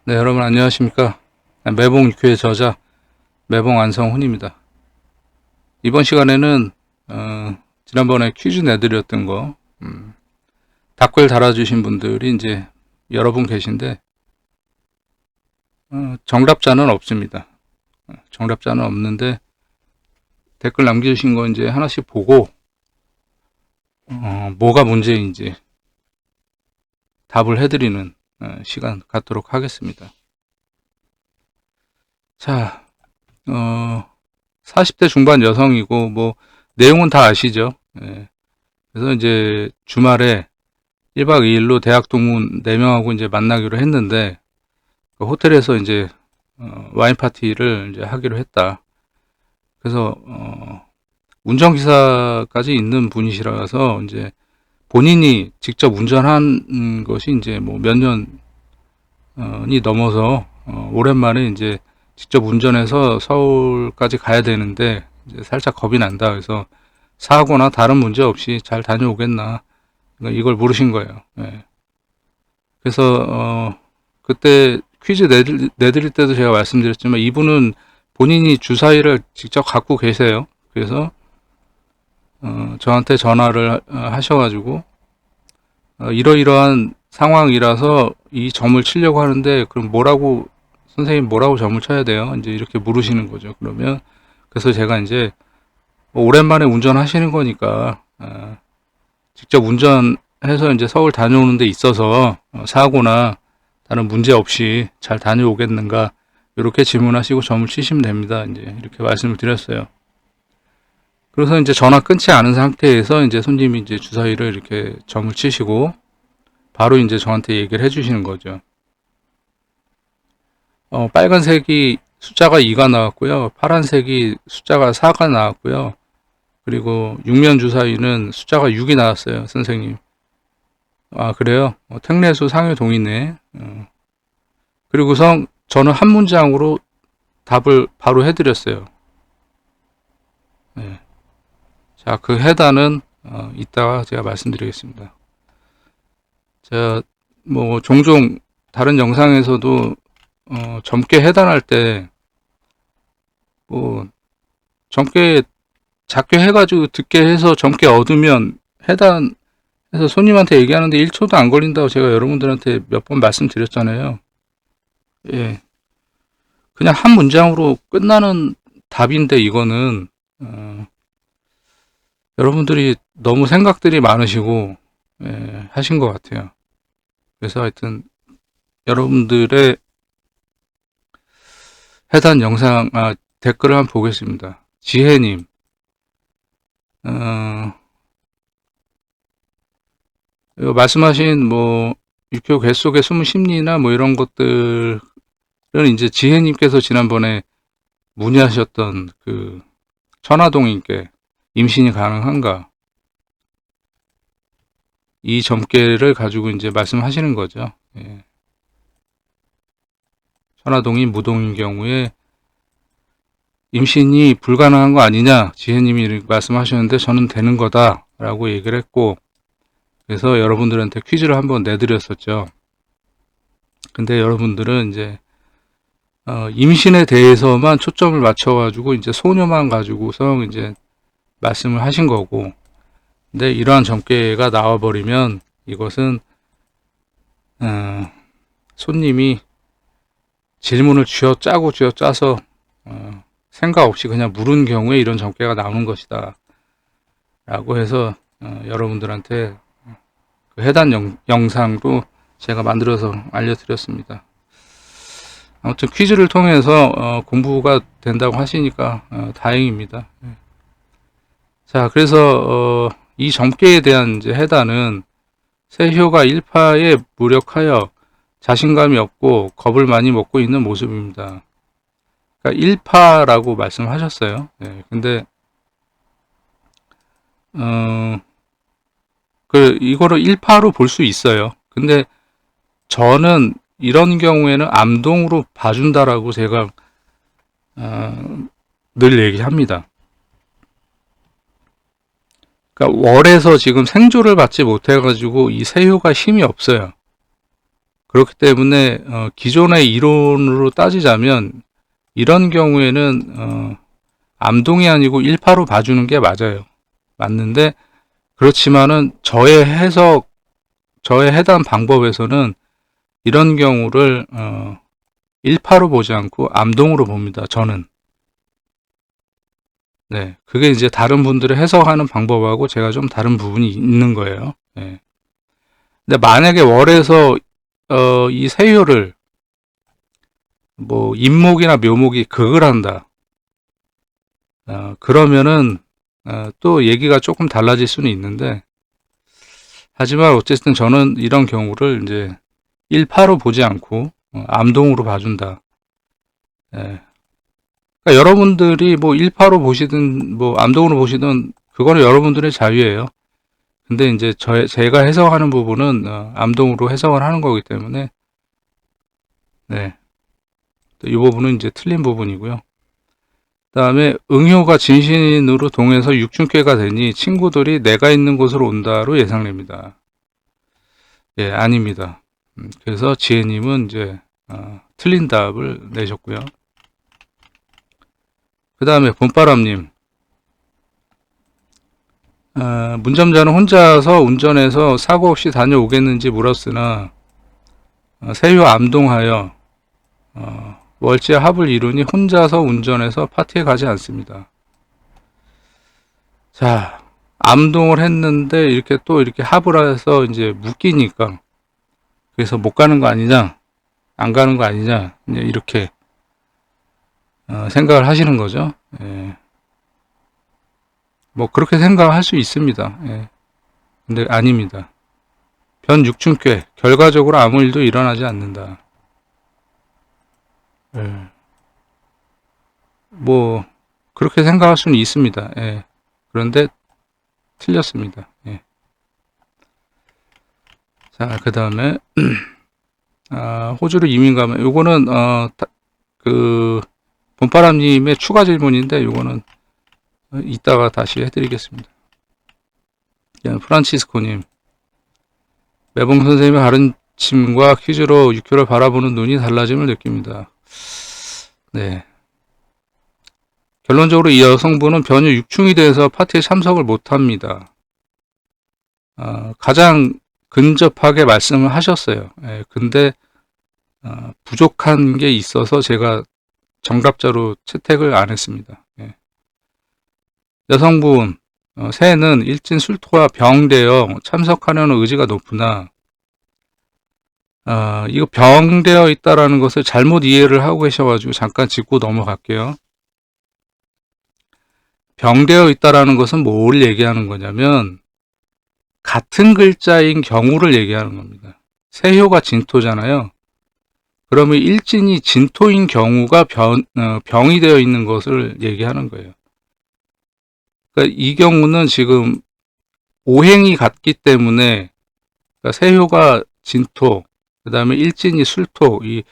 네, 여러분 안녕하십니까. 매봉 유쾌의 저자 매봉 안성훈입니다. 이번 시간에는 지난번에 퀴즈 내드렸던 거 댓글 달아주신 분들이 이제 여러 분 계신데 정답자는 없습니다. 정답자는 없는데 댓글 남겨주신 거 이제 하나씩 보고 뭐가 문제인지 답을 해드리는 시간 갖도록 하겠습니다. 자, 40대 중반 여성이고 뭐 내용은 다 아시죠? 예. 그래서 이제 주말에 1박 2일로 대학 동문 4명하고 이제 만나기로 했는데 그 호텔에서 이제 와인 파티를 이제 하기로 했다. 그래서 운전기사까지 있는 분이시라서 이제 본인이 직접 운전한 것이 이제 뭐 몇 년이 넘어서 오랜만에 이제 직접 운전해서 서울까지 가야 되는데 이제 살짝 겁이 난다. 그래서 사고나 다른 문제 없이 잘 다녀오겠나, 그러니까 이걸 물으신 거예요. 예. 그래서 그때 퀴즈 내드릴 때도 제가 말씀드렸지만 이분은 본인이 주사위를 직접 갖고 계세요. 그래서 저한테 전화를 하셔가지고 이러이러한 상황이라서 이 점을 치려고 하는데 그럼 뭐라고, 선생님 뭐라고 점을 쳐야 돼요? 이제 이렇게 물으시는 거죠. 그러면 그래서 제가 이제 뭐 오랜만에 운전하시는 거니까 직접 운전해서 이제 서울 다녀오는 데 있어서 사고나 다른 문제 없이 잘 다녀오겠는가, 이렇게 질문하시고 점을 치시면 됩니다. 이제 이렇게 말씀을 드렸어요. 그래서 이제 전화 끊지 않은 상태에서 이제 손님이 이제 주사위를 이렇게 점을 치시고 바로 이제 저한테 얘기를 해주시는 거죠. 빨간색이 숫자가 2가 나왔고요. 파란색이 숫자가 4가 나왔고요. 그리고 육면 주사위는 숫자가 6이 나왔어요, 선생님. 아, 그래요? 택례수 상유 동이네. 그리고선 저는 한 문장으로 답을 바로 해드렸어요. 네. 자, 그 해단은 이따가 제가 말씀드리겠습니다. 제가 뭐 종종 다른 영상에서도 점괘 해단할 때 뭐 점괘 작게 해가지고 듣게 해서 점괘 얻으면 해단해서 손님한테 얘기하는데 1초도 안 걸린다고 제가 여러분들한테 몇 번 말씀드렸잖아요. 예. 그냥 한 문장으로 끝나는 답인데 이거는 여러분들이 너무 생각들이 많으시고 하신 것 같아요. 그래서 하여튼 여러분들의 해당 영상 댓글을 한번 보겠습니다. 지혜님, 말씀하신 뭐 육교 궤 속의 숨은 심리나 뭐 이런 것들은 이제 지혜님께서 지난번에 문의하셨던 그 천화동인께 임신이 가능한가, 이 점괘를 가지고 이제 말씀하시는 거죠. 예. 천화동인 무동인 경우에 임신이 불가능한 거 아니냐, 지혜님이 말씀하셨는데 저는 되는 거다 라고 얘기를 했고, 그래서 여러분들한테 퀴즈를 한번 내드렸었죠. 근데 여러분들은 이제 임신에 대해서만 초점을 맞춰가지고 이제 소녀만 가지고서 이제 말씀을 하신 거고, 근데 이러한 점괘가 나와버리면 이것은 손님이 질문을 쥐어짜서 생각 없이 그냥 물은 경우에 이런 점괘가 나오는 것이다 라고 해서 여러분들한테 그 해당 영상도 제가 만들어서 알려드렸습니다. 아무튼 퀴즈를 통해서 공부가 된다고 하시니까 다행입니다. 자, 그래서 이 점괘에 대한 이제 해단은 세효가 일파에 무력하여 자신감이 없고 겁을 많이 먹고 있는 모습입니다. 그러니까 일파라고 말씀하셨어요. 네, 근데 이거를 일파로 볼 수 있어요. 근데 저는 이런 경우에는 암동으로 봐준다라고 제가 늘 얘기합니다. 그러니까 월에서 지금 생조를 받지 못해가지고 이 세효가 힘이 없어요. 그렇기 때문에 기존의 이론으로 따지자면 이런 경우에는 암동이 아니고 1파로 봐주는 게 맞아요. 맞는데 그렇지만은 저의 해당 방법에서는 이런 경우를 1파로 보지 않고 암동으로 봅니다. 저는. 네, 그게 이제 다른 분들의 해석하는 방법하고 제가 좀 다른 부분이 있는 거예요. 네. 근데 만약에 월에서 이 세효를 뭐 임목이나 묘목이 극을 한다. 그러면은 또 얘기가 조금 달라질 수는 있는데, 하지만 어쨌든 저는 이런 경우를 이제 1파로 보지 않고 암동으로 봐준다. 예. 그러니까 여러분들이 뭐 1파로 보시든 뭐 암동으로 보시든 그거는 여러분들의 자유예요. 근데 이제 제가 해석하는 부분은 암동으로 해석을 하는 거기 때문에, 네, 이 부분은 이제 틀린 부분이고요. 그 다음에 응효가 진신으로 동해서 육중괴가 되니 친구들이 내가 있는 곳으로 온다로 예상됩니다. 예, 아닙니다. 그래서 지혜님은 이제 틀린 답을 내셨고요. 그 다음에 봄바람님, 문점자는 혼자서 운전해서 사고 없이 다녀오겠는지 물었으나 세효 암동하여 월지와 합을 이루니 혼자서 운전해서 파티에 가지 않습니다. 자, 암동을 했는데 이렇게 또 이렇게 합을 해서 이제 묶이니까 그래서 못 가는 거 아니냐, 안 가는 거 아니냐, 이렇게 생각을 하시는 거죠. 예. 뭐 그렇게 생각할 수 있습니다. 예. 근데 아닙니다. 변육춘괴, 결과적으로 아무 일도 일어나지 않는다. 예. 뭐 그렇게 생각할 수는 있습니다. 예. 그런데 틀렸습니다. 예. 자, 그 다음에 호주로 이민 가면 요거는 그 봄바람님의 추가 질문인데 요거는 이따가 다시 해드리겠습니다. 프란치스코님, 매봉 선생님의 가르침과 퀴즈로 육교를 바라보는 눈이 달라짐을 느낍니다. 네. 결론적으로 이 여성분은 변효 6충이 돼서 파티에 참석을 못합니다. 가장 근접하게 말씀을 하셨어요. 예, 근데 부족한 게 있어서 제가 정답자로 채택을 안 했습니다. 예. 여성분, 새해는 일진 술토와 병되어 참석하려는 의지가 높으나 이거 병되어 있다라는 것을 잘못 이해를 하고 계셔가지고 잠깐 짚고 넘어갈게요. 병되어 있다라는 것은 뭘 얘기하는 거냐면 같은 글자인 경우를 얘기하는 겁니다. 세효가 진토잖아요. 그러면 일진이 진토인 경우가 병이 되어 있는 것을 얘기하는 거예요. 그러니까 이 경우는 지금 오행이 같기 때문에, 그러니까 세효가 진토, 그 다음에 일진이 술토, 이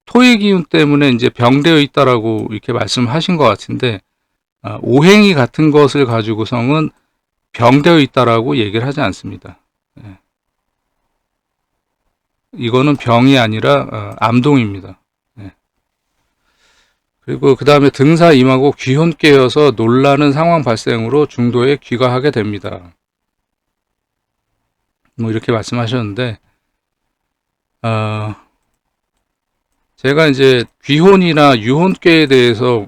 토의 기운 때문에 이제 병되어 있다라고 이렇게 말씀하신 것 같은데, 오행이 같은 것을 가지고서는 병되어 있다라고 얘기를 하지 않습니다. 예. 이거는 병이 아니라 암동입니다. 예. 그리고 그 다음에 등사 임하고 귀혼 깨어서 놀라는 상황 발생으로 중도에 귀가하게 됩니다. 뭐 이렇게 말씀하셨는데, 제가 이제 귀혼이나 유혼께에 대해서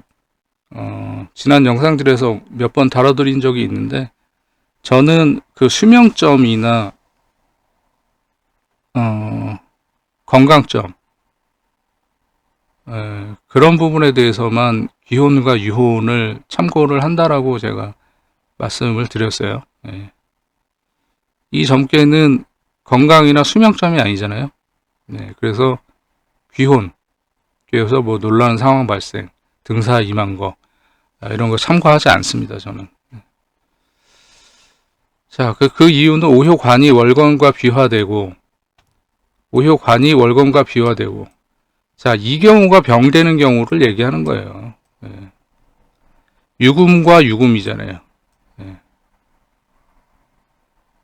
지난 영상들에서 몇 번 다뤄드린 적이 있는데, 저는 그 수명점이나 건강점, 그런 부분에 대해서만 귀혼과 유혼을 참고를 한다라고 제가 말씀을 드렸어요. 예. 이 점괘는 건강이나 수명점이 아니잖아요. 네, 그래서 귀혼, 그래서 뭐 놀라는 상황 발생, 등사 임한 거, 이런 거 참고하지 않습니다, 저는. 자, 그 이유는 오효관이 월건과 비화되고, 자, 이 경우가 병되는 경우를 얘기하는 거예요. 예. 유금과 유금이잖아요. 예.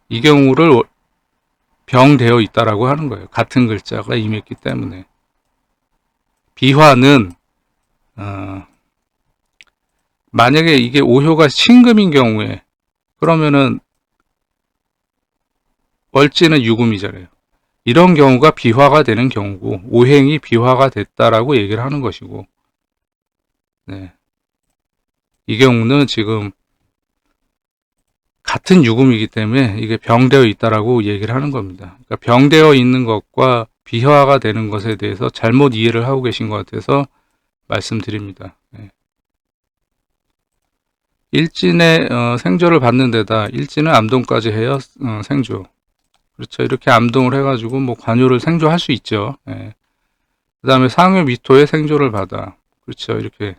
이 경우를 병되어 있다라고 하는 거예요. 같은 글자가 임했기 때문에. 비화는 만약에 이게 오효가 신금인 경우에 그러면은 월지는 유금이잖아요. 이런 경우가 비화가 되는 경우고 오행이 비화가 됐다라고 얘기를 하는 것이고, 네. 이 경우는 지금 같은 유금이기 때문에 이게 병되어 있다라고 얘기를 하는 겁니다. 그러니까 병되어 있는 것과 비화가 되는 것에 대해서 잘못 이해를 하고 계신 것 같아서 말씀드립니다. 네. 일진의 생조를 받는 데다 일진은 암동까지 해요. 생조. 그렇죠. 이렇게 암동을 해가지고 뭐 관요를 생조할 수 있죠. 네. 그 다음에 상요 미토의 생조를 받아. 그렇죠. 이렇게.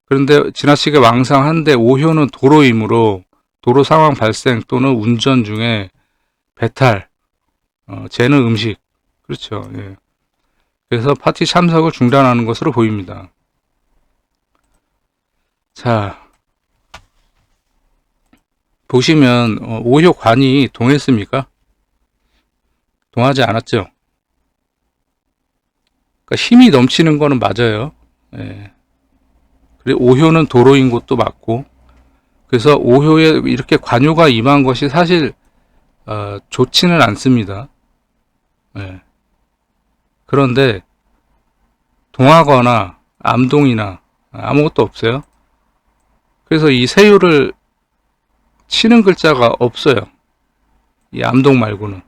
그런데 지나치게 왕상한데 오효는 도로이므로 도로 상황 발생 또는 운전 중에 배탈, 재는 음식. 그렇죠. 예. 그래서 파티 참석을 중단하는 것으로 보입니다. 자, 보시면 오효 관이 동했습니까? 동하지 않았죠. 그러니까 힘이 넘치는 거는 맞아요. 예. 그리고 오효는 도로인 것도 맞고, 그래서 오효에 이렇게 관요가 임한 것이 사실 좋지는 않습니다. 예. 그런데 동하거나 암동이나 아무것도 없어요. 그래서 이 세유를 치는 글자가 없어요. 이 암동 말고는.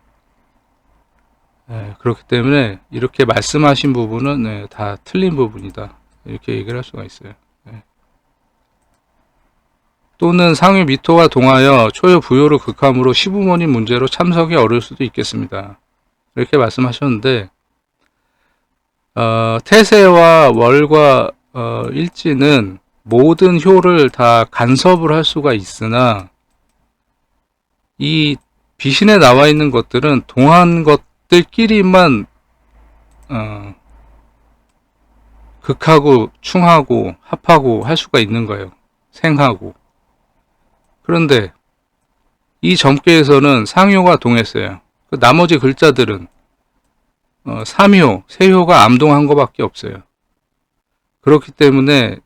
예, 그렇기 때문에 이렇게 말씀하신 부분은 다 틀린 부분이다. 이렇게 얘기를 할 수가 있어요. 예. 또는 상위 미토가 동하여 초요 부요를 극함으로 시부모님 문제로 참석이 어려울 수도 있겠습니다. 이렇게 말씀하셨는데 태세와 월과 일지는 모든 효를 다 간섭을 할 수가 있으나 이 비신에 나와 있는 것들은 동한 것들끼리만 극하고 충하고 합하고 할 수가 있는 거예요. 생하고. 그런데 이 점괘에서는 상효가 동했어요. 그 나머지 글자들은 삼효, 세효가 암동한 것밖에 없어요. 그렇기 때문에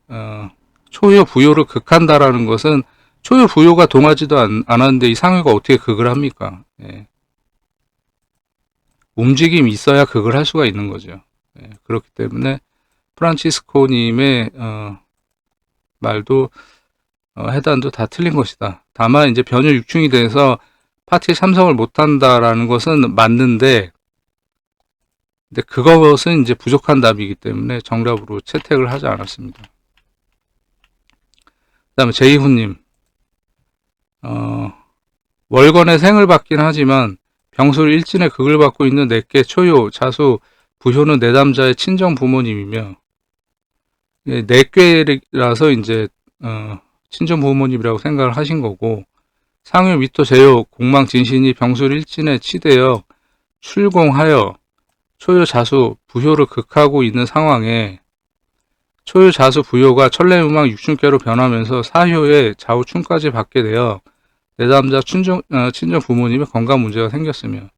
초효, 부효를 극한다라는 것은 초효, 부효가 동하지도 않았는데 이 상효가 어떻게 극을 합니까? 예. 움직임이 있어야 극을 할 수가 있는 거죠. 예. 그렇기 때문에 프란치스코님의 말도 해단도 다 틀린 것이다. 다만 이제 변효 육충이 돼서 파티에 참석을 못한다라는 것은 맞는데, 근데 그것은 이제 부족한 답이기 때문에 정답으로 채택을 하지 않았습니다. 그 다음에 제이훈님, 월건의 생을 받긴 하지만 병술 일진의 극을 받고 있는 내께 초요, 자수, 부효는 내담자의 친정 부모님이며, 내꾀라서 이제 친정 부모님이라고 생각을 하신 거고, 상요, 미토, 제요, 공망, 진신이 병술 일진에 치대어 출공하여 초요, 자수, 부효를 극하고 있는 상황에 초요, 자수, 부효가 천례무망 육춘께로 변하면서 사효의 좌우충까지 받게 되어 내담자 친정 부모님의 건강 문제가 생겼으며,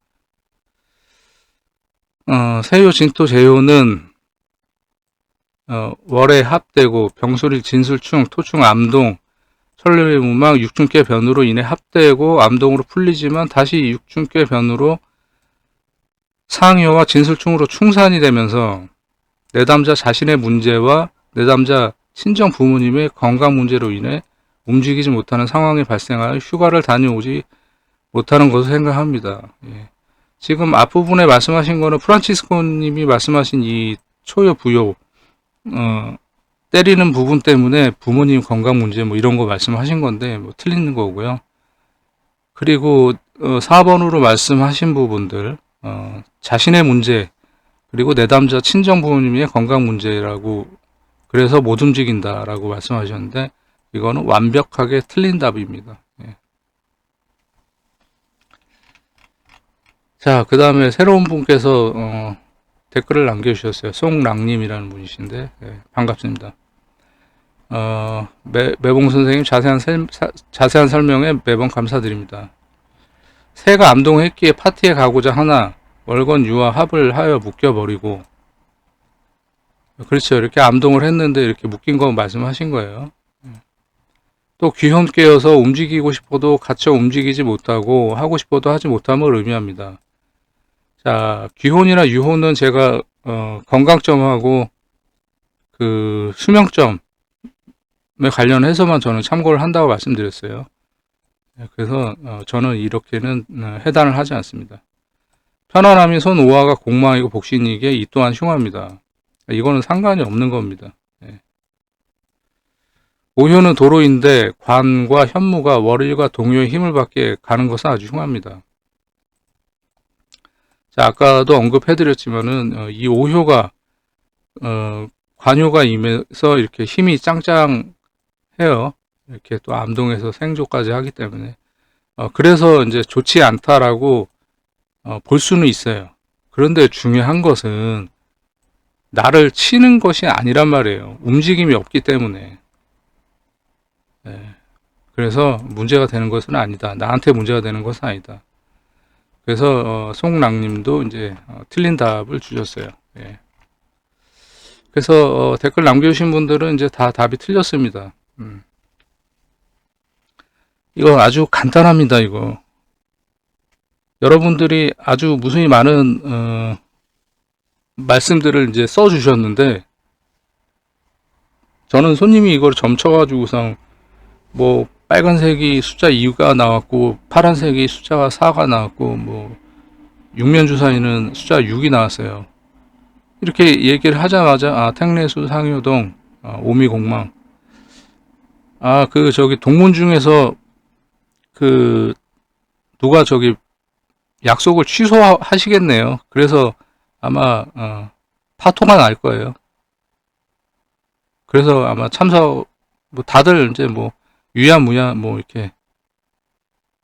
세효, 진토, 제효는 월에 합되고 병술일, 진술충, 토충, 암동, 천례무망 육춘께 변으로 인해 합되고 암동으로 풀리지만 다시 육춘께 변으로 상효와 진술충으로 충산이 되면서 내담자 자신의 문제와 내담자 친정 부모님의 건강 문제로 인해 움직이지 못하는 상황이 발생하여 휴가를 다녀오지 못하는 것을 생각합니다. 예. 지금 앞부분에 말씀하신 거는 프란치스코님이 말씀하신 이 초요 부요 때리는 부분 때문에 부모님 건강 문제 뭐 이런 거 말씀하신 건데 뭐 틀린 거고요. 그리고 4번으로 말씀하신 부분들 자신의 문제 그리고 내담자 친정 부모님의 건강 문제라고 그래서 못 움직인다라고 말씀하셨는데 이거는 완벽하게 틀린 답입니다. 예. 자, 그 다음에 새로운 분께서 댓글을 남겨주셨어요. 송랑님이라는 분이신데 반갑습니다. 매봉 선생님 자세한 설명에 매번 감사드립니다. 새가 암동했기에 파티에 가고자 하나 월건 유와 합을 하여 묶여버리고, 그렇죠. 이렇게 암동을 했는데 이렇게 묶인 거 말씀하신 거예요. 또 귀혼께여서 움직이고 싶어도 갇혀 움직이지 못하고 하고 싶어도 하지 못함을 의미합니다. 자, 귀혼이나 유혼은 제가 건강점하고 그 수명점에 관련해서만 저는 참고를 한다고 말씀드렸어요. 그래서 저는 이렇게는 해단을 하지 않습니다. 편안함이 손 오화가 공망이고 복신이기에 이 또한 흉합니다. 이거는 상관이 없는 겁니다. 오효는 도로인데 관과 현무가 월일과 동요의 힘을 받게 가는 것은 아주 흉합니다. 자, 아까도 언급해드렸지만은 이 오효가 관효가 임해서 이렇게 힘이 짱짱해요. 이렇게 또 암동에서 생조까지 하기 때문에 그래서 이제 좋지 않다라고 볼 수는 있어요. 그런데 중요한 것은 나를 치는 것이 아니란 말이에요. 움직임이 없기 때문에. 그래서 문제가 되는 것은 아니다. 나한테 문제가 되는 것은 아니다. 그래서 송랑님도 이제 틀린 답을 주셨어요. 예. 그래서 댓글 남겨주신 분들은 이제 다 답이 틀렸습니다. 이거 아주 간단합니다. 이거 여러분들이 아주 무수히 많은 말씀들을 이제 써주셨는데, 저는 손님이 이걸 점쳐가지고서 뭐 빨간색이 숫자 2가 나왔고 파란색이 숫자가 4가 나왔고 뭐 육면주사위는 숫자 6이 나왔어요. 이렇게 얘기를 하자마자 택내수 상효동 오미공망 그 저기 동문 중에서 그 누가 저기 약속을 취소하시겠네요. 그래서 아마 파토가 날 거예요. 그래서 아마 참석 뭐 다들 이제 뭐 유야무야 뭐 이렇게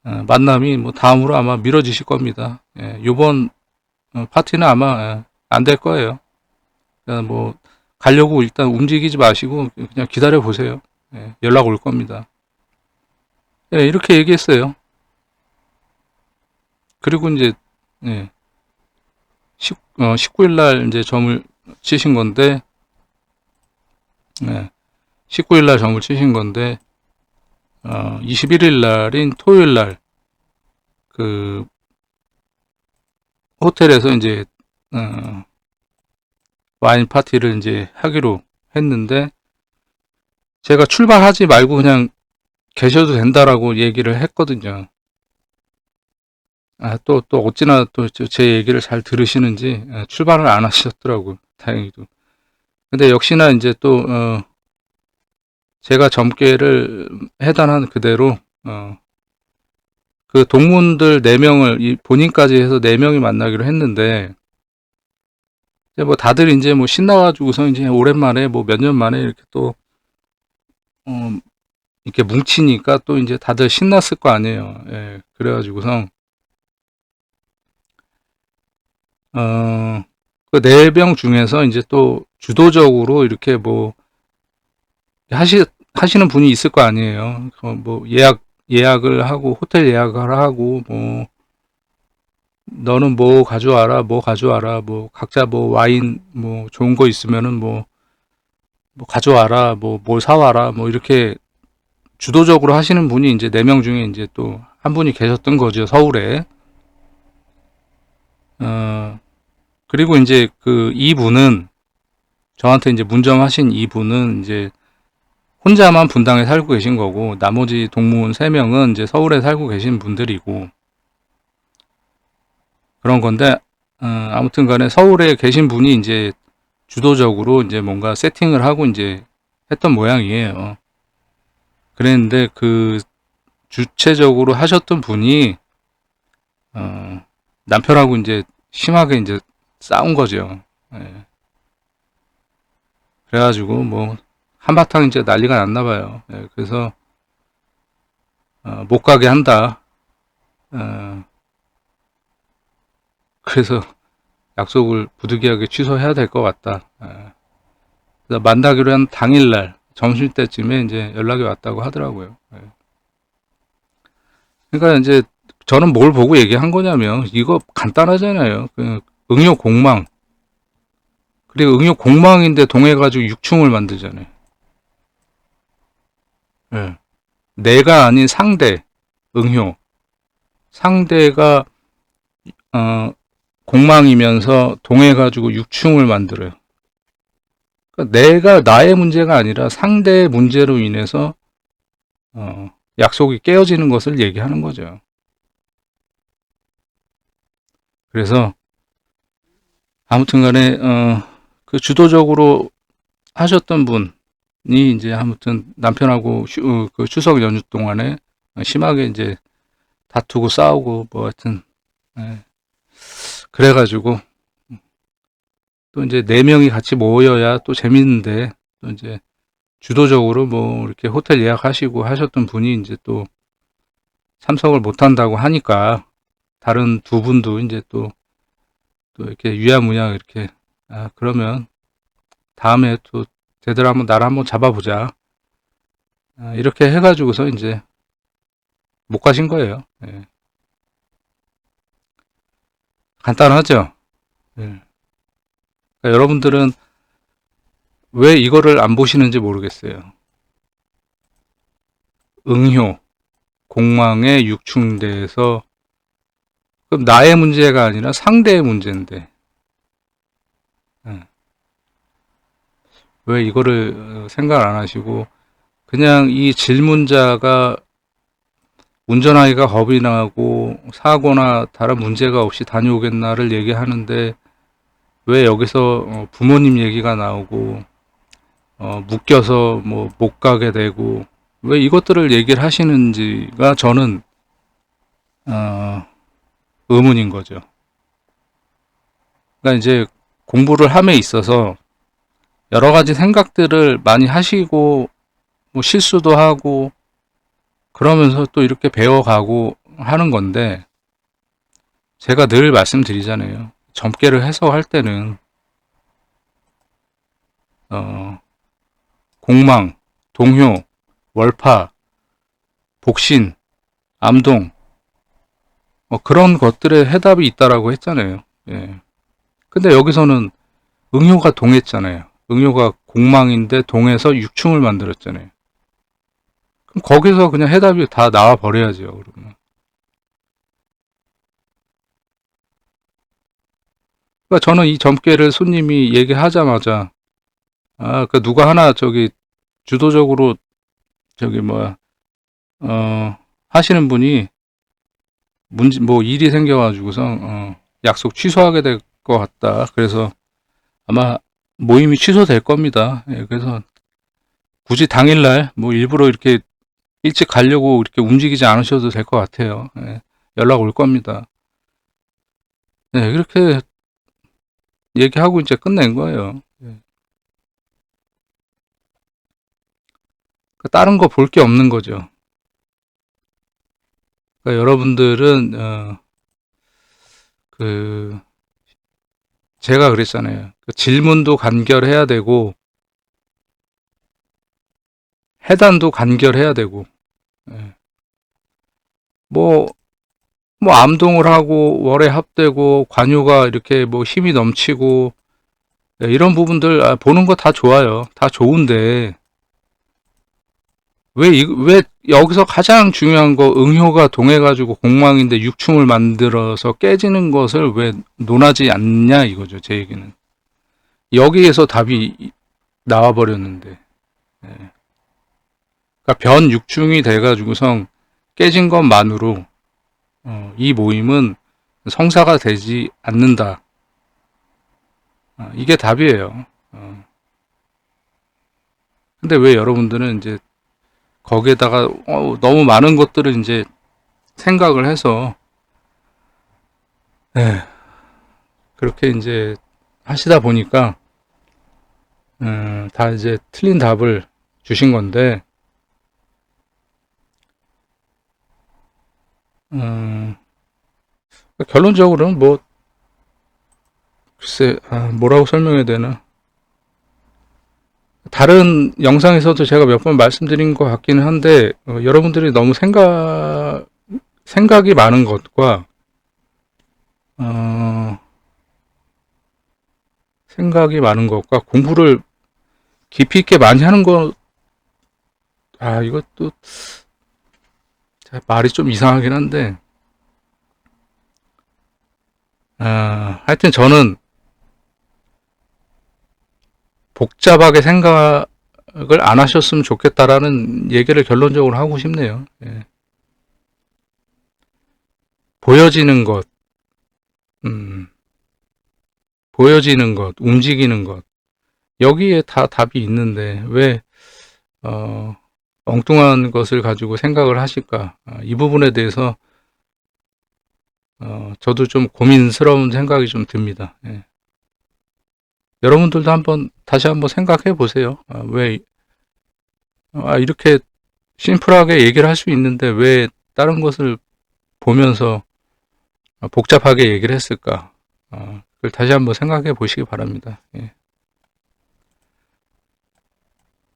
만남이 뭐 다음으로 아마 미뤄지실 겁니다. 요번 파티는 아마 안 될 거예요. 그러니까 뭐 가려고 일단 움직이지 마시고 그냥 기다려 보세요. 연락 올 겁니다. 이렇게 얘기했어요. 그리고 이제 19일 날 이제 점을 치신 건데 19일 날 점을 치신 건데 21일 날인 토요일 날 그 호텔에서 이제 와인 파티를 이제 하기로 했는데, 제가 출발하지 말고 그냥 계셔도 된다라고 얘기를 했거든요. 또 어찌나 또 제 얘기를 잘 들으시는지 출발을 안 하셨더라고요. 다행히도. 근데 역시나 이제 또 제가 점괘를 해단한 그대로 그 동문들 4명을 본인까지 해서 4명이 만나기로 했는데, 이제 뭐 다들 이제 뭐 신나가지고서 이제 오랜만에 뭐 몇 년 만에 이렇게 또 이렇게 뭉치니까 또 이제 다들 신났을 거 아니에요. 그래가지고서 그 4명 중에서 이제 또 주도적으로 이렇게 뭐 하시는 분이 있을 거 아니에요. 뭐 예약을 하고 호텔 예약을 하고 뭐 너는 뭐 가져와라 뭐 각자 뭐 와인 뭐 좋은 거 있으면은 뭐 가져와라 뭐 뭘 사와라 뭐 이렇게 주도적으로 하시는 분이 이제 4명 중에 이제 또 한 분이 계셨던 거죠, 서울에. 그리고 이제 그 이분은 저한테 이제 문정하신 이분은 이제 혼자만 분당에 살고 계신 거고, 나머지 동문 3명은 이제 서울에 살고 계신 분들이고, 그런 건데, 아무튼 간에 서울에 계신 분이 이제 주도적으로 이제 뭔가 세팅을 하고 이제 했던 모양이에요. 그랬는데 그 주체적으로 하셨던 분이, 남편하고 이제 심하게 이제 싸운 거죠. 그래가지고 뭐 한바탕 이제 난리가 났나 봐요. 그래서 못 가게 한다. 그래서 약속을 부득이하게 취소해야 될 것 같다. 그래서 만나기로 한 당일날 점심 때쯤에 이제 연락이 왔다고 하더라고요. 그러니까 이제 저는 뭘 보고 얘기한 거냐면, 이거 간단하잖아요. 그 응용 공망. 그리고 응용 공망인데 동해가지고 육충을 만들잖아요. 예. 내가 아닌 상대, 응효. 상대가, 어, 공망이면서 동해가지고 육충을 만들어요. 그러니까 내가, 나의 문제가 아니라 상대의 문제로 인해서, 약속이 깨어지는 것을 얘기하는 거죠. 그래서, 아무튼 간에, 그 주도적으로 하셨던 분이 이제 아무튼 남편하고 그 추석 연휴 동안에 심하게 이제 다투고 싸우고 뭐 하여튼, 예. 그래가지고 또 이제 네 명이 같이 모여야 또 재밌는데, 또 이제 주도적으로 뭐 이렇게 호텔 예약하시고 하셨던 분이 이제 또 참석을 못 한다고 하니까 다른 두 분도 이제 또 이렇게 유야무야 이렇게, 그러면 다음에 또 제대로 한번 나를 한번 잡아보자, 이렇게 해가지고서 이제 못 가신 거예요. 예. 간단하죠. 예. 그러니까 여러분들은 왜 이거를 안 보시는지 모르겠어요. 응효, 공망의 육충대에서, 그럼 나의 문제가 아니라 상대의 문제인데, 예. 왜 이거를 생각을 안 하시고 그냥 이 질문자가 운전하기가 겁이 나고 사고나 다른 문제가 없이 다녀오겠나를 얘기하는데, 왜 여기서 부모님 얘기가 나오고 묶여서 뭐 못 가게 되고, 왜 이것들을 얘기를 하시는지가 저는 어, 의문인 거죠. 그러니까 이제 공부를 함에 있어서 여러 가지 생각들을 많이 하시고 뭐 실수도 하고 그러면서 또 이렇게 배워가고 하는 건데, 제가 늘 말씀드리잖아요. 점괘를 해석할 때는 공망, 동효, 월파, 복신, 암동, 그런 것들의 해답이 있다라고 했잖아요. 예. 근데 여기서는 응효가 동했잖아요. 응효가 공망인데 동해서 육충을 만들었잖아요. 그럼 거기서 그냥 해답이 다 나와 버려야죠. 그러면. 그러니까 저는 이 점괘를 손님이 얘기하자마자, 그 누가 하나 저기 주도적으로 저기 뭐야, 하시는 분이 문제 뭐 일이 생겨가지고서 약속 취소하게 될 것 같다. 그래서 아마 모임이 취소될 겁니다. 예, 그래서 굳이 당일날 뭐 일부러 이렇게 일찍 가려고 이렇게 움직이지 않으셔도 될 것 같아요. 예, 연락 올 겁니다. 예, 이렇게 얘기하고 이제 끝낸 거예요. 예. 다른 거 볼 게 없는 거죠. 그러니까 여러분들은 그 제가 그랬잖아요. 그 질문도 간결해야 되고 해단도 간결해야 되고, 예. 뭐, 뭐 암동을 하고 월에 합되고 관유가 이렇게 뭐 힘이 넘치고, 예, 이런 부분들 보는 거 다 좋아요. 다 좋은데 왜 여기서 가장 중요한 거 응효가 동해가지고 공망인데 육충을 만들어서 깨지는 것을 왜 논하지 않냐 이거죠. 제 얘기는 여기에서 답이 나와버렸는데, 예. 그러니까 변 육충이 돼가지고선 깨진 것만으로 이 모임은 성사가 되지 않는다. 이게 답이에요. 근데 왜 여러분들은 이제 거기에다가 너무 많은 것들을 이제 생각을 해서, 예, 그렇게 이제 하시다 보니까 다 이제 틀린 답을 주신 건데, 결론적으로는 뭐 글쎄, 뭐라고 설명해야 되나. 다른 영상에서도 제가 몇 번 말씀드린 것 같기는 한데, 여러분들이 너무 생각이 많은 것과 어, 생각이 많은 것과 공부를 깊이 있게 많이 하는 것, 이것도 말이 좀 이상하긴 한데, 하여튼 저는 복잡하게 생각을 안 하셨으면 좋겠다라는 얘기를 결론적으로 하고 싶네요. 예. 보여지는 것, 음, 보여지는 것, 움직이는 것, 여기에 다 답이 있는데, 왜, 어, 엉뚱한 것을 가지고 생각을 하실까? 이 부분에 대해서, 저도 좀 고민스러운 생각이 좀 듭니다. 예. 여러분들도 다시 한번 생각해 보세요. 왜, 이렇게 심플하게 얘기를 할 수 있는데 왜 다른 것을 보면서 복잡하게 얘기를 했을까? 그걸 다시 한번 생각해 보시기 바랍니다. 예.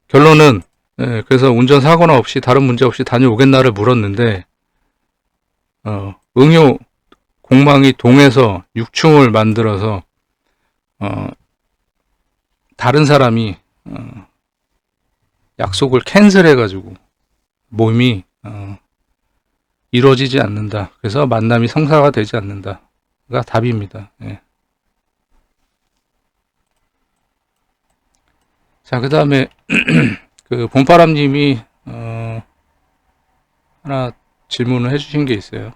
결론은, 그래서 운전사고나 없이 다른 문제 없이 다녀오겠나를 물었는데, 응요 공망이 동에서 6층을 만들어서, 어, 다른 사람이, 약속을 캔슬해가지고, 몸이, 이루어지지 않는다. 그래서 만남이 성사가 되지 않는다가 답입니다. 예. 자, 그 다음에, 그, 봄바람님이, 하나 질문을 해주신 게 있어요.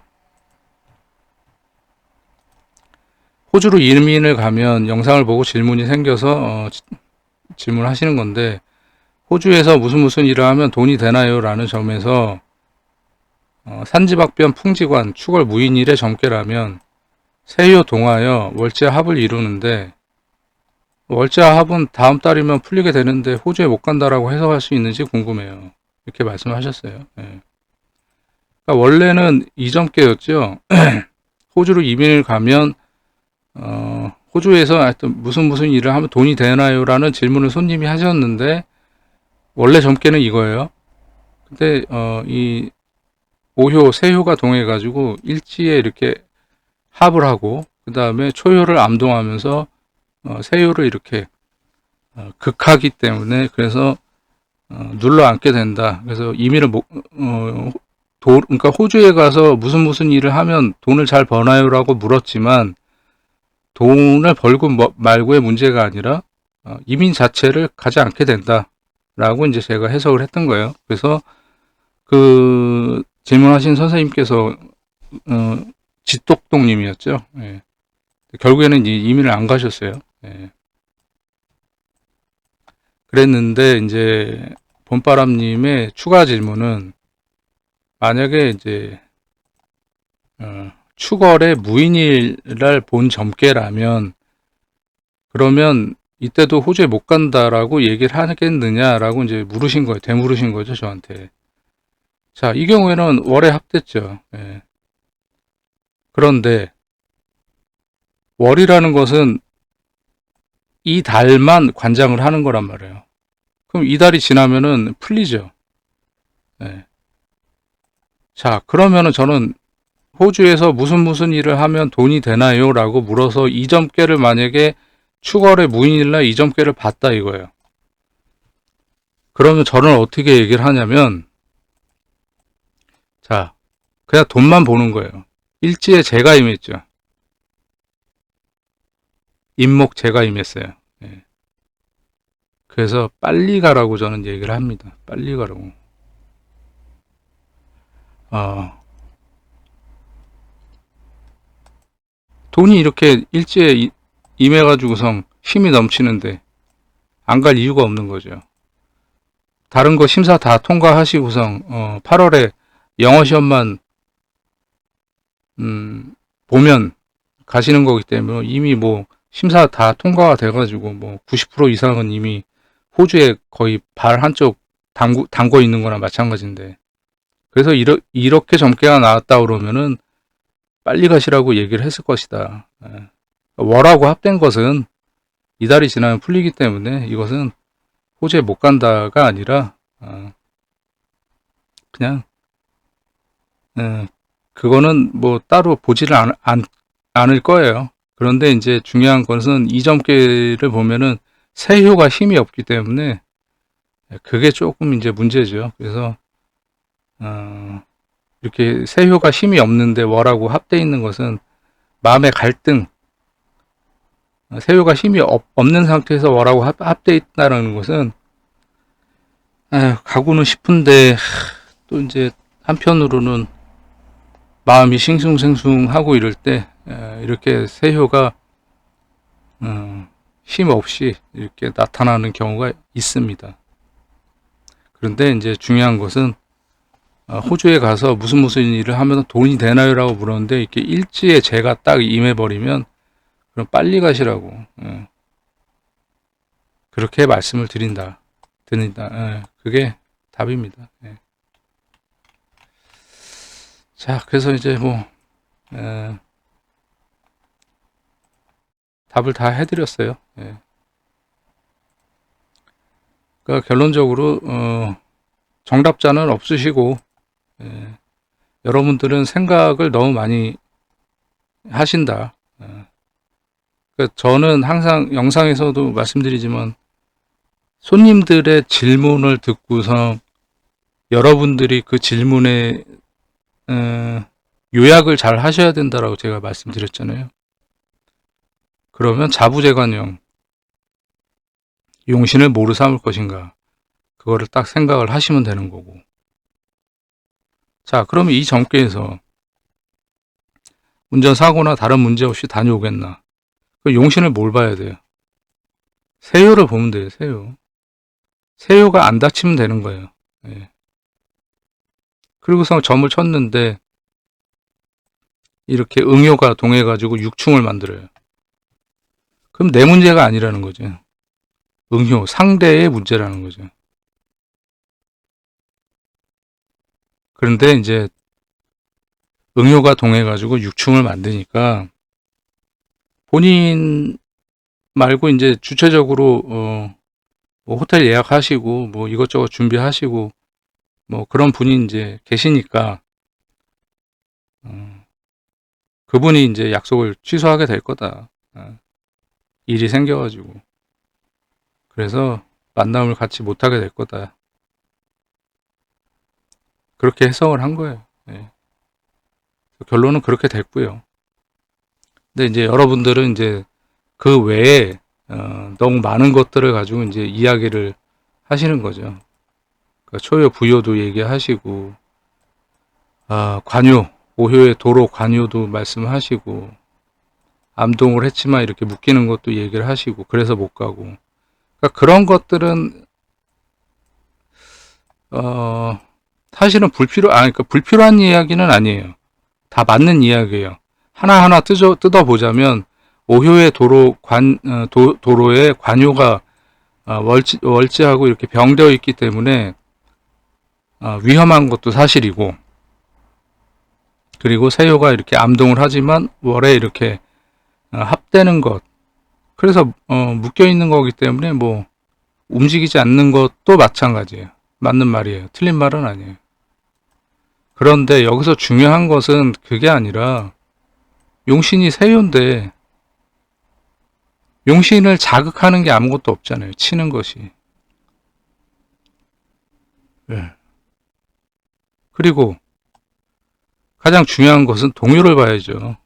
호주로 이민을 가면 영상을 보고 질문이 생겨서, 질문하시는 건데, 호주에서 무슨 일을 하면 돈이 되나요? 라는 점에서, 산지박변 풍지관 추월 무인일의 점괘라면, 세유 동하여 월제 합을 이루는데, 월제 합은 다음 달이면 풀리게 되는데 호주에 못 간다라고 해석할 수 있는지 궁금해요. 이렇게 말씀하셨어요. 예. 그러니까 원래는 이점괘였죠. 호주로 이민을 가면 호주에서 하여튼 무슨 일을 하면 돈이 되나요라는 질문을 손님이 하셨는데 원래 점괘는 이거예요. 근데 이 오효, 세효가 동해가지고 일지에 이렇게 합을 하고 그 다음에 초효를 암동하면서 세효를 이렇게 극하기 때문에 그래서 눌러 앉게 된다. 그래서 이민을 그러니까 호주에 가서 무슨 일을 하면 돈을 잘 버나요라고 물었지만 돈을 벌고 말고의 문제가 아니라 이민 자체를 가지 않게 된다라고 이제 제가 해석을 했던 거예요. 그래서 그 질문하신 선생님께서 지똑동님이었죠. 예. 결국에는 이민을 안 가셨어요. 예. 그랬는데 이제 봄바람님의 추가 질문은 만약에 이제 추걸의 무인일을 본 점괘라면 그러면 이때도 호주에 못 간다라고 얘기를 하겠느냐라고 이제 물으신 거예요. 되물으신 거죠, 저한테. 자, 이 경우에는 월에 합됐죠. 예. 그런데 월이라는 것은 이 달만 관장을 하는 거란 말이에요. 그럼 이 달이 지나면은 풀리죠. 예. 자, 그러면은 저는 호주에서 무슨 일을 하면 돈이 되나요? 라고 물어서 이점괘를 만약에 추월의 무인일날 이점괘를 봤다 이거예요. 그러면 저는 어떻게 얘기를 하냐면 자, 그냥 돈만 보는 거예요. 일지에 제가 임했죠. 임목 제가 임했어요. 예. 그래서 빨리 가라고 저는 얘기를 합니다. 빨리 가라고. 돈이 이렇게 일지에 임해가지고선 힘이 넘치는데 안 갈 이유가 없는 거죠. 다른 거 심사 다 통과하시고선 8월에 영어 시험만 보면 가시는 거기 때문에 이미 뭐 심사 다 통과가 돼가지고 뭐 90% 이상은 이미 호주에 거의 발 한쪽 담궈 있는 거나 마찬가지인데 그래서 이렇게 점괘가 나왔다 그러면은 빨리 가시라고 얘기를 했을 것이다. 월하고 합된 것은 이달이 지나면 풀리기 때문에 이것은 호주에 못 간다가 아니라 그냥 그거는 뭐 따로 보지를 않을 거예요. 그런데 이제 중요한 것은 이 점괘를 보면은 세효가 힘이 없기 때문에 그게 조금 이제 문제죠. 그래서 이렇게 세효가 힘이 없는데 월하고 합돼 있는 것은 마음의 갈등, 세효가 힘이 없는 상태에서 월하고 합돼 있다는 것은 가고는 싶은데 또 이제 한편으로는 마음이 싱숭생숭하고 이럴 때 이렇게 세효가 힘 없이 이렇게 나타나는 경우가 있습니다. 그런데 이제 중요한 것은 호주에 가서 무슨 일을 하면 돈이 되나요? 라고 물었는데 이렇게 일지에 제가 딱 임해버리면 그럼 빨리 가시라고 그렇게 말씀을 드린다. 그게 답입니다. 자, 그래서 이제 뭐 답을 다 해드렸어요. 그러니까 결론적으로 정답자는 없으시고 여러분들은 생각을 너무 많이 하신다. 그러니까 저는 항상 영상에서도 말씀드리지만 손님들의 질문을 듣고서 여러분들이 그 질문에 요약을 잘 하셔야 된다라고 제가 말씀드렸잖아요. 그러면 자부재관형 용신을 뭐로 삼을 것인가 그거를 딱 생각을 하시면 되는 거고. 자, 그러면 이 점괘에서 운전사고나 다른 문제 없이 다녀오겠나? 그 용신을 뭘 봐야 돼요? 세효를 보면 돼요. 세효가 안 다치면 되는 거예요. 그리고서 점을 쳤는데 이렇게 응효가 동해가지고 육충을 만들어요. 그럼 내 문제가 아니라는 거죠. 응효, 상대의 문제라는 거죠. 그런데 이제 응효가 동해가지고 육충을 만드니까 본인 말고 이제 주체적으로 뭐 호텔 예약하시고 뭐 이것저것 준비하시고 뭐 그런 분이 이제 계시니까 그분이 이제 약속을 취소하게 될 거다. 일이 생겨가지고 그래서 만남을 같이 못하게 될 거다. 그렇게 해석을 한 거예요. 결론은 그렇게 됐고요. 근데 이제 여러분들은 이제 그 외에 너무 많은 것들을 가지고 이제 이야기를 하시는 거죠. 그러니까 초효, 부효도 얘기하시고, 관요, 오효의 도로 관요도 말씀하시고, 암동을 했지만 이렇게 묶이는 것도 얘기를 하시고, 그래서 못 가고. 그러니까 그런 것들은 사실은 그러니까 불필요한 이야기는 아니에요. 다 맞는 이야기예요. 하나하나 뜯어보자면 오효의 도로의 관요가 월지하고 이렇게 병되어 있기 때문에 위험한 것도 사실이고, 그리고 세효가 이렇게 암동을 하지만 월에 이렇게 합되는 것, 그래서 묶여 있는 거기 때문에 뭐 움직이지 않는 것도 마찬가지예요. 맞는 말이에요. 틀린 말은 아니에요. 그런데 여기서 중요한 것은 그게 아니라 용신이 세효인데 용신을 자극하는 게 아무것도 없잖아요. 치는 것이. 그리고 가장 중요한 것은 동요를 봐야죠.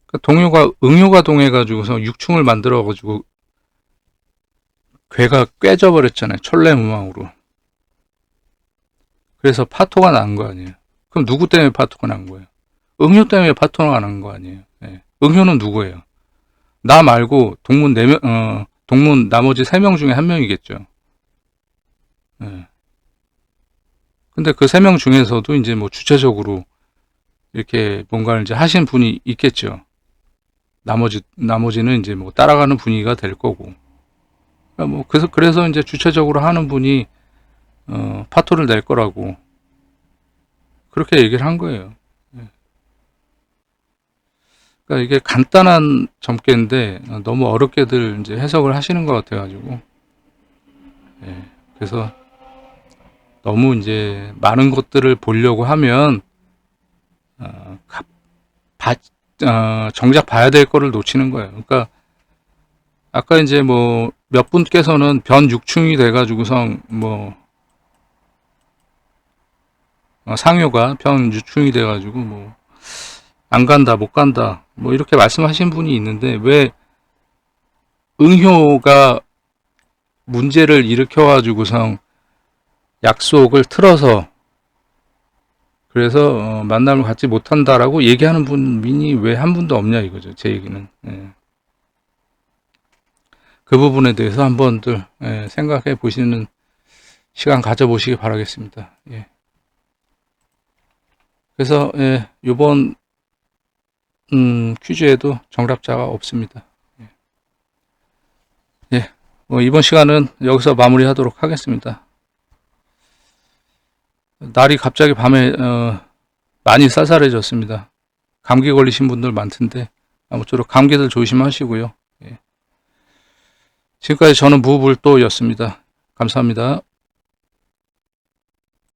그러니까 응효가 동해가지고서 육충을 만들어가지고 괴가 꿰져 버렸잖아요. 천례무망으로. 그래서 파토가 난 거 아니에요. 그럼 누구 때문에 파토가 난 거예요? 응효 때문에 파토가 난 거 아니에요. 응효는 누구예요? 나 말고 동문 나머지 3명 중에 1명이겠죠. 근데 그 3명 중에서도 이제 뭐 주체적으로 이렇게 뭔가를 이제 하신 분이 있겠죠. 나머지는 이제 뭐 따라가는 분위기가 될 거고. 그러니까 뭐 그래서 이제 주체적으로 하는 분이 파토를 낼 거라고 그렇게 얘기를 한 거예요. 그러니까 이게 간단한 점괘인데 너무 어렵게들 이제 해석을 하시는 것 같아가지고 그래서 너무 이제 많은 것들을 보려고 하면 어, 바- 정작 봐야 될 거를 놓치는 거예요. 그러니까 아까 이제 뭐 몇 분께서는 변 6충이 돼가지고선 뭐 상효가 변 6충이 돼가지고 뭐 안 간다 못 간다 뭐 이렇게 말씀하신 분이 있는데, 왜 응효가 문제를 일으켜가지고선 약속을 틀어서 그래서 만남을 갖지 못한다라고 얘기하는 분이 왜 한 분도 없냐 이거죠. 제 얘기는. 예. 그 부분에 대해서 한번들 생각해 보시는 시간 가져보시기 바라겠습니다. 예. 그래서 이번 퀴즈에도 정답자가 없습니다. 예. 뭐 이번 시간은 여기서 마무리하도록 하겠습니다. 날이 갑자기 밤에 많이 쌀쌀해졌습니다. 감기 걸리신 분들 많던데 아무쪼록 감기들 조심하시고요. 예. 지금까지 저는 무불도였습니다. 감사합니다.